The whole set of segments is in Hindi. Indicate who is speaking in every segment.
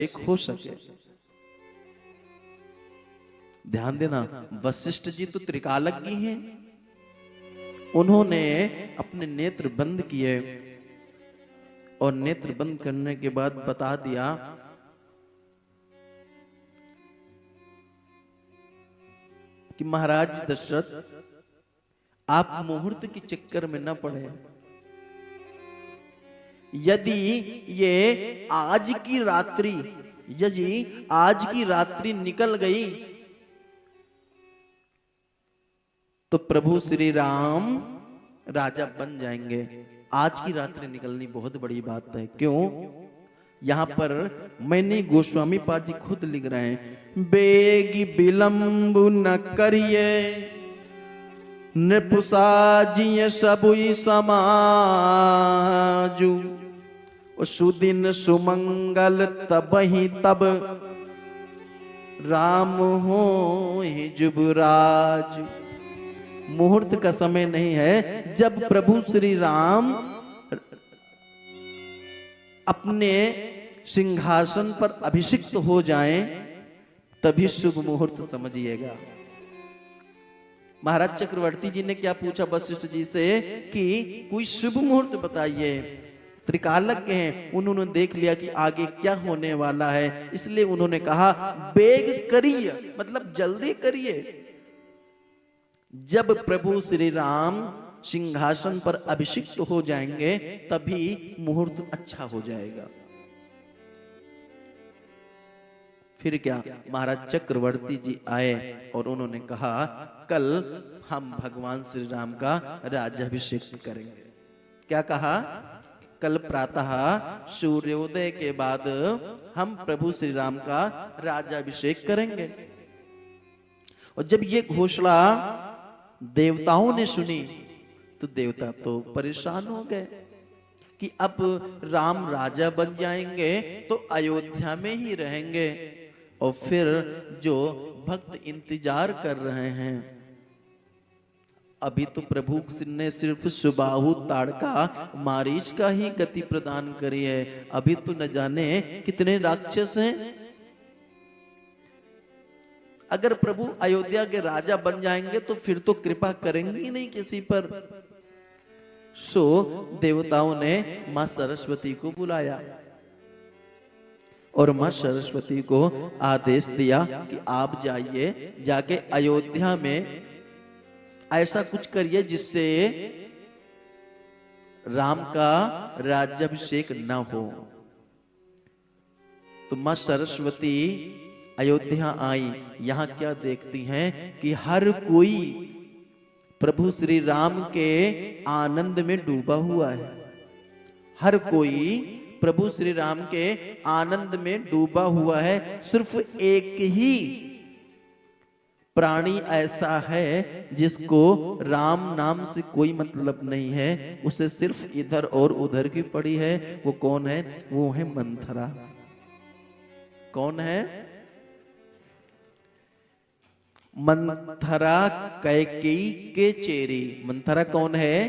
Speaker 1: एक हो सके। ध्यान देना, वशिष्ठ जी तो त्रिकालज्ञ हैं। उन्होंने अपने नेत्र बंद किए और नेत्र बंद करने के बाद बता दिया कि महाराज दशरथ, आप मुहूर्त के चक्कर में न पड़े। यदि ये आज की रात्रि, यदि आज की रात्रि निकल गई तो प्रभु श्री राम राजा बन जाएंगे। आज की रात्रि निकलनी बहुत बड़ी बात है। क्यों? यहां पर मैंने गोस्वामी पाद जी खुद लिख रहे हैं, बेगी विलंब न करिए नृपुसाजिय सबुई समाजु, सुदिन सुमंगल तबहि तब राम हो जुबराज। मुहूर्त का समय नहीं है, जब प्रभु श्री राम अपने सिंहासन पर अभिषिक्त हो जाएं, तभी शुभ मुहूर्त समझिएगा। महाराज चक्रवर्ती जी ने क्या पूछा वशिष्ठ जी से कि कोई शुभ मुहूर्त बताइए। त्रिकालज्ञ हैं, उन्होंने देख लिया कि आगे क्या होने वाला है, इसलिए उन्होंने कहा बेग करिए, मतलब जल्दी करिए। जब प्रभु श्री राम सिंहासन पर अभिषिक्त हो जाएंगे तभी मुहूर्त अच्छा हो जाएगा। फिर क्या, महाराज चक्रवर्ती जी आए और उन्होंने कहा कल हम भगवान श्री राम का राज्याभिषेक करेंगे। क्या कहा? कल प्रातः सूर्योदय के बाद हम प्रभु श्री राम का राज्याभिषेक करेंगे। और जब ये घोषणा देवताओं ने सुनी तो देवता तो परेशान हो गए कि अब राम राजा बन जाएंगे तो अयोध्या में ही रहेंगे, और फिर जो भक्त इंतजार कर रहे हैं, अभी तो प्रभु ने सिर्फ सुबाहु ताड़का मारीच का ही गति प्रदान करी है, अभी तो न जाने कितने राक्षस हैं। अगर प्रभु अयोध्या के राजा बन जाएंगे तो फिर तो कृपा करेंगे ही नहीं किसी पर। सो देवताओं ने मां सरस्वती को बुलाया और मां सरस्वती को आदेश दिया कि आप जाइए, जाके अयोध्या में ऐसा कुछ करिए जिससे राम का राज्याभिषेक न हो। तो मां सरस्वती अयोध्या आई। यहां क्या देखती हैं कि हर कोई प्रभु श्री राम के आनंद में डूबा हुआ है। हर कोई प्रभु श्री राम के आनंद में डूबा हुआ है। सिर्फ एक ही प्राणी ऐसा है जिसको राम नाम से कोई मतलब नहीं है, उसे सिर्फ इधर और उधर की पड़ी है। वो कौन है? वो है मंथरा। कौन है? मंथरा कैकेयी के चेरी। मंथरा कौन है?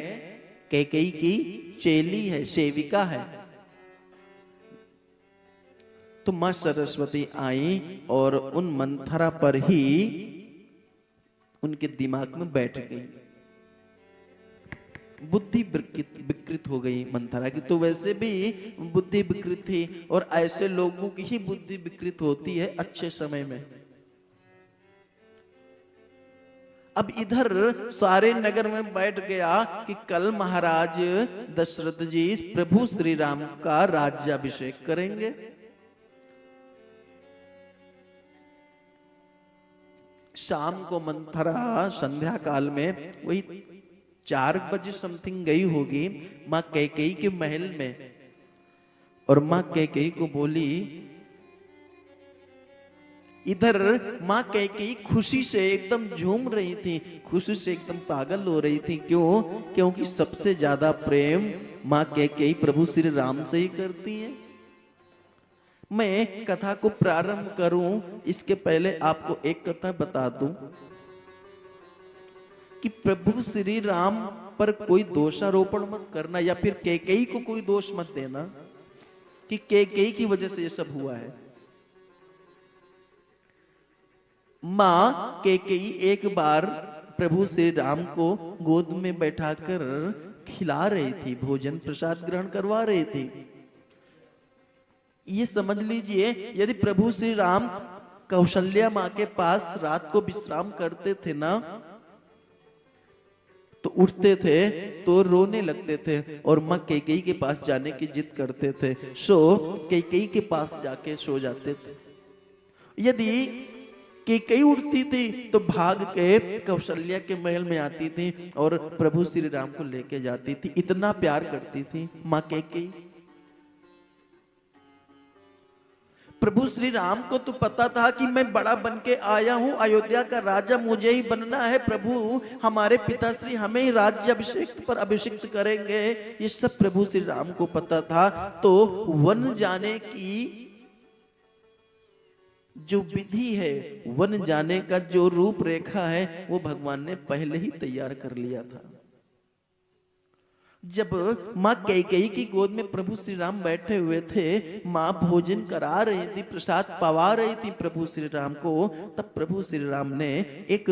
Speaker 1: कैकेयी की चेली है, सेविका है। तो मां सरस्वती आई और उन मंथरा पर ही उनके दिमाग में बैठ गई। बुद्धि विकृत हो गई मंथरा की। तो वैसे भी बुद्धि विकृत थी, और ऐसे लोगों की ही बुद्धि विकृत होती है अच्छे समय में। अब इधर सारे नगर में बैठ गया कि कल महाराज दशरथ जी प्रभु श्री राम का राज्याभिषेक करेंगे। शाम को मंथरा संध्या काल में वही 4 बजे समथिंग गई होगी मां कैकेयी के महल में, और मां कैकेयी को बोली, इधर मां कैकेयी खुशी से एकदम झूम रही थी, खुशी से एकदम पागल हो रही थी। क्यों? क्योंकि सबसे ज्यादा प्रेम मां कैकेयी प्रभु श्री राम से ही करती हैं। मैं कथा को प्रारंभ करूं इसके पहले आपको एक कथा बता दूं कि प्रभु श्री राम पर कोई दोषारोपण मत करना, या फिर कैकेयी को कोई दोष मत देना कि कैकेयी की वजह से ये सब हुआ है। माँ कैकेयी एक बार प्रभु श्री राम को गोद में बैठाकर खिला रही थी, भोजन प्रसाद ग्रहण करवा रही थी। ये समझ लीजिए, यदि प्रभु श्री राम कौशल्या माँ के पास रात को विश्राम करते थे ना, तो उठते थे तो रोने लगते थे और माँ कैकेयी के पास जाने की जिद करते थे, सो कैकेयी के पास जाके सो जाते थे। यदि कैकेयी उठती थी तो भाग के कौशल्या के महल में आती थी और प्रभु श्री राम को लेके जाती थी। इतना प्यार करती थी माँ कैकेयी। प्रभु श्री राम को तो पता था कि मैं बड़ा बन के आया हूं, अयोध्या का राजा मुझे ही बनना है, प्रभु हमारे पिताश्री हमें ही राज्याभिषेक पर अभिषिक्त करेंगे, ये सब प्रभु श्री राम को पता था। तो वन जाने की जो विधि है, वन जाने का जो रूपरेखा है, वो भगवान ने पहले ही तैयार कर लिया था। जब माँ कैकेयी की गोद में प्रभु श्री राम बैठे हुए थे, माँ भोजन करा रही थी, प्रसाद पवा रही थी प्रभु श्री राम को, तब प्रभु श्री राम ने एक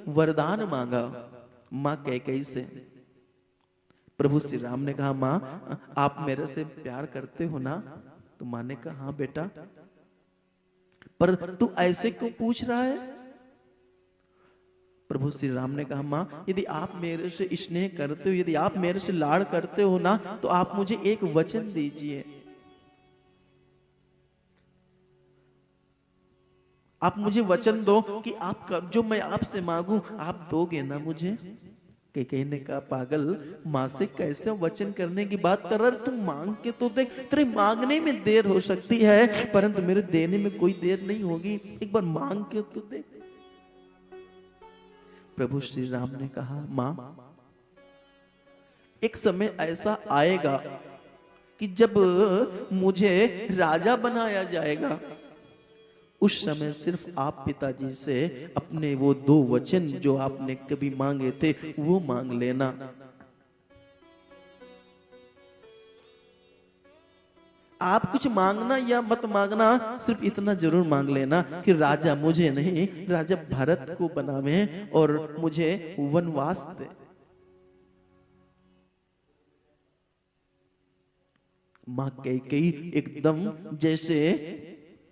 Speaker 1: वरदान मांगा माँ कैकेयी से। प्रभु श्री राम ने कहा, माँ आप मेरे से प्यार करते हो ना? तो माँ ने कहा, हाँ बेटा, पर तू ऐसे क्यों पूछ रहा है? प्रभु श्री राम ने कहा, माँ यदि आप मेरे से स्नेह करते हो, यदि आप मेरे से लाड़ करते हो ना, तो आप मुझे एक वचन दीजिए। आप मुझे वचन दो कि आप जो मैं आपसे मांगू आप दोगे ना मुझे? कैकेयी ने कहा, पागल, माँ से कैसे वचन करने की बात कर रहा है? तुम मांग के तो देख, तेरे मांगने में देर हो सकती है परंतु मेरे देने में कोई देर नहीं होगी, एक बार मांग के तो देख। प्रभु श्री राम ने कहा, माँ एक समय ऐसा आएगा कि जब मुझे राजा बनाया जाएगा, उस समय सिर्फ आप पिताजी से अपने वो दो वचन जो आपने कभी मांगे थे वो मांग लेना। आप कुछ मांगना या मत मांगना, सिर्फ इतना जरूर मांग लेना कि राजा मुझे नहीं, राजा भरत को बनावे और मुझे वनवास दे। माँ कैकेयी एकदम जैसे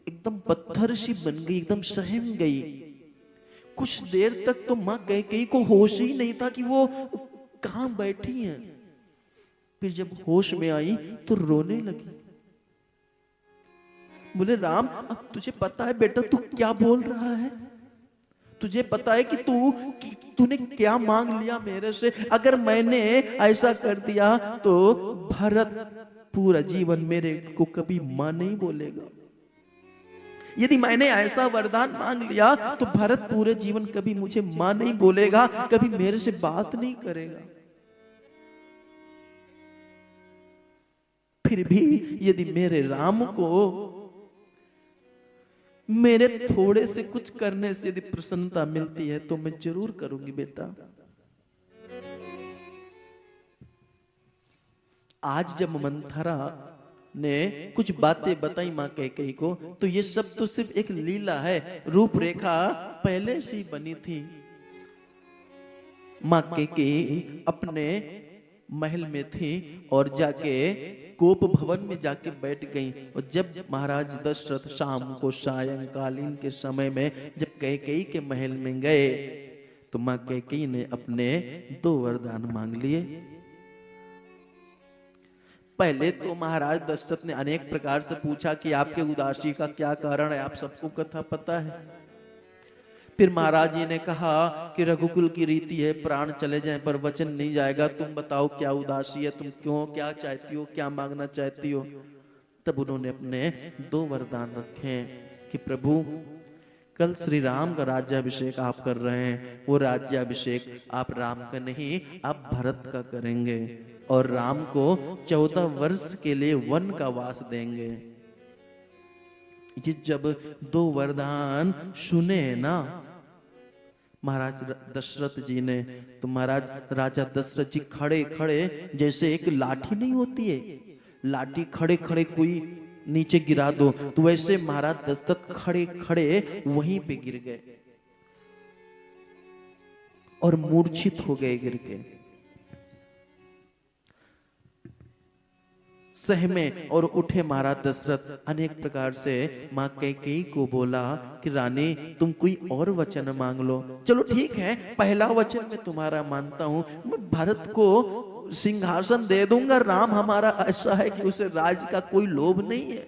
Speaker 1: एकदम पत्थर सी बन गई, एकदम सहम गई। कुछ देर तक तो माँ कैकेयी को होश ही नहीं था कि वो कहां बैठी हैं। फिर जब होश में आई तो रोने लगी। बोले, राम अब तुझे पता है बेटा तू क्या बोल रहा है? तुझे पता है कि तूने क्या मांग लिया मेरे से? अगर मैंने ऐसा कर दिया तो भरत पूरा जीवन मेरे को कभी मां नहीं बोलेगा। यदि मैंने ऐसा वरदान मांग लिया तो भरत पूरे जीवन कभी मुझे मां नहीं बोलेगा, कभी मेरे से बात नहीं करेगा। फिर भी यदि मेरे राम को मेरे थोड़े से कुछ करने से यदि प्रसन्नता मिलती है तो मैं जरूर करूंगी बेटा। आज जब मंथरा ने कुछ बातें बताई माँ कैकेयी को, तो ये सब तो सिर्फ एक लीला है, रूपरेखा पहले से ही बनी थी। माँ कैकेयी अपने महल में थी और जाके गोप भवन में जाके बैठ गई। और जब महाराज दशरथ शाम को सायंकालीन के समय में जब कैकेयी के महल में गए तो माँ कैकेयी ने अपने दो वरदान मांग लिए। पहले तो महाराज दशरथ ने अनेक प्रकार से पूछा कि आपके उदासी का क्या कारण है, आप सबको कथा पता है। फिर महाराज जी ने कहा कि रघुकुल की रीति है, प्राण चले जाएं पर वचन नहीं जाएगा, तुम बताओ क्या उदासी है, तुम क्यों, क्या चाहती हो, क्या मांगना चाहती हो। तब उन्होंने अपने दो वरदान रखे कि प्रभु कल श्री राम का राज्याभिषेक आप कर रहे हैं, वो राज्याभिषेक आप राम का नहीं आप भरत का करेंगे और राम को 14 वर्ष के लिए वन का वास देंगे। ये जब दो वरदान सुने ना महाराज दशरथ जी ने, तो महाराज राजा दशरथ जी खड़े खड़े जैसे एक लाठी नहीं होती है, लाठी खड़े खड़े कोई नीचे गिरा दो, तो वैसे महाराज दशरथ खड़े खड़े वहीं पे गिर गए। और मूर्छित हो गए गिर के। सहमे और उठे महाराज दशरथ, अनेक प्रकार से मां कैकेयी को बोला कि रानी तुम कोई और वचन मांग लो। चलो ठीक है, पहला वचन मैं तुम्हारा मानता हूं, मैं भरत को सिंहासन दे दूंगा। राम हमारा ऐसा है कि उसे राज्य का कोई लोभ नहीं है,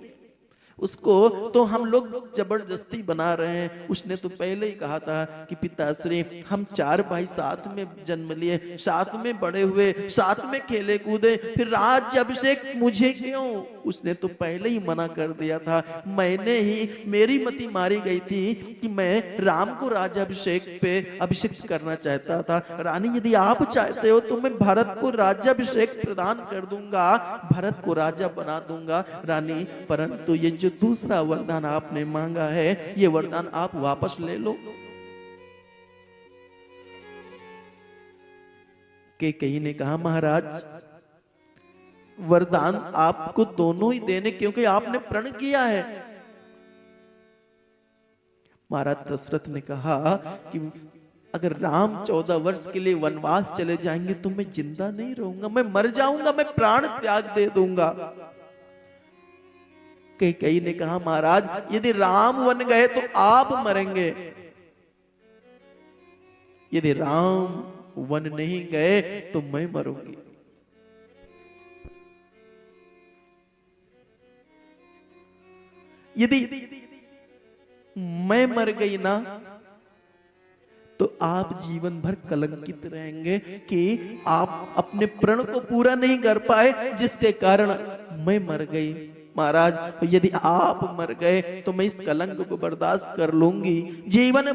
Speaker 1: उसको तो हम लोग जबरदस्ती बना रहे हैं। उसने तो पहले ही कहा था कि पिताश्री हम 4 भाई साथ में जन्म लिए, साथ में बड़े हुए, साथ में खेले कूदे, फिर राज्य अभिषेक मुझे क्यों? उसने तो पहले ही मना कर दिया था। मैंने ही, मेरी मति मारी गई थी कि मैं राम को राज्याभिषेक पे अभिषिक्त करना चाहता था। रानी यदि आप चाहते हो तो मैं भरत को राज्याभिषेक प्रदान कर दूंगा, भरत को राजा बना दूंगा रानी, परंतु ये जो दूसरा वरदान आपने मांगा है, ये वरदान आप वापस ले लो। कैकेयी ने कहा महाराज वरदान आपको दोनों ही देने, क्योंकि आपने प्रण किया है। महाराज दशरथ ने कहा कि अगर राम 14 वर्ष के लिए वनवास चले जाएंगे तो मैं जिंदा नहीं रहूंगा, मैं मर जाऊंगा, मैं प्राण त्याग दे दूंगा। कैकेयी ने कहा महाराज यदि राम वन गए तो आप मरेंगे, यदि राम वन नहीं गए तो मैं मरूंगी। यदि मैं मर गई ना तो आप जीवन भर कलंकित रहेंगे कि आप अपने प्रण को पूरा नहीं कर पाए, जिसके कारण मैं मर गई। महाराज यदि आप मर गए तो मैं इस कलंक को बर्दाश्त कर लूंगी, जीवन